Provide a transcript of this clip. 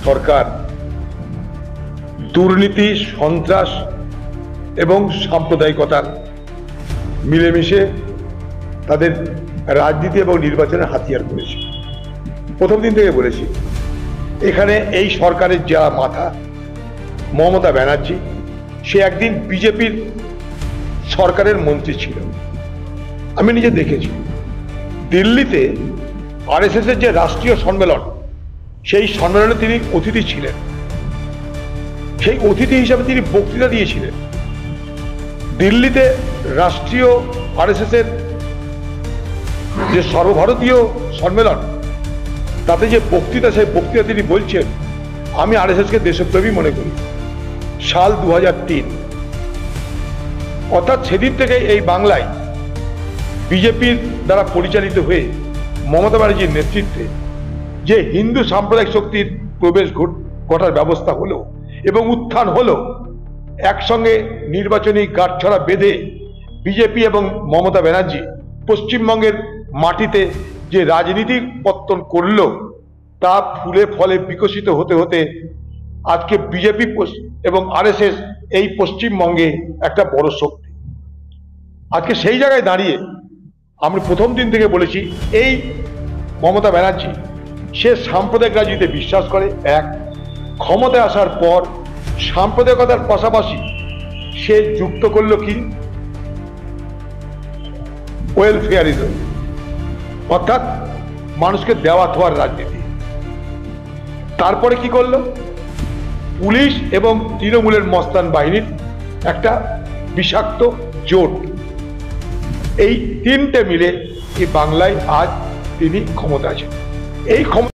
সরকার দুর্নীতি, সন্ত্রাস এবং সাম্প্রদায়িকতার মিলেমিশে তাদের রাজনীতি এবং নির্বাচনের হাতিয়ার করেছে। প্রথম দিন থেকে বলেছি, এখানে এই সরকারের যারা মাথা মমতা ব্যানার্জি, সে একদিন বিজেপির সরকারের মন্ত্রী ছিল। আমি নিজে দেখেছি দিল্লিতে আরএসএস এর যে রাষ্ট্রীয় সম্মেলন, সেই সম্মেলনে তিনি অতিথি ছিলেন। সেই অতিথি হিসাবে তিনি বক্তৃতা দিয়েছিলেন। দিল্লিতে রাষ্ট্রীয় আরএসএস এর যে সর্বভারতীয় সম্মেলন, তাতে যে বক্তৃতা, সেই বক্তৃতা তিনি বলছেন, আমি আরএসএস কে দেশপ্রেমী মনে করি। সাল 2003, অর্থাৎ সেদিন থেকে এই বাংলায় বিজেপির দ্বারা পরিচালিত হয়ে মমতা ব্যানার্জির নেতৃত্বে যে হিন্দু সাম্প্রদায়িক শক্তির প্রবেশ ঘটার ব্যবস্থা হলো এবং উত্থান হলো, একসঙ্গে নির্বাচনী গাঁটছড়া বেঁধে বিজেপি এবং মমতা ব্যানার্জি পশ্চিমবঙ্গের মাটিতে যে রাজনীতির পত্তন করলো, তা ফুলে ফলে বিকশিত হতে হতে আজকে বিজেপি এবং আরএসএস এই পশ্চিমবঙ্গে একটা বড় শক্তি। আজকে সেই জায়গায় দাঁড়িয়ে আমরা প্রথম দিন থেকে বলেছি, এই মমতা ব্যানার্জি সে সাম্প্রদায়িক রাজনীতিতে বিশ্বাস করে। এক, ক্ষমতায় আসার পর সাম্প্রদায়িকতার পাশাপাশি সে যুক্ত করলো কি ওয়েলফেয়ারিজম, অর্থাৎ মানুষকে দেওয়া থোয়ার রাজনীতি। তারপরে কি করলো, পুলিশ এবং তৃণমূলের মস্তান বাহিনীর একটা বিষাক্ত জোট। এই তিনটে মিলে এই বাংলায় আজ তিনি ক্ষমতা আছেন। এই ক্ষমতা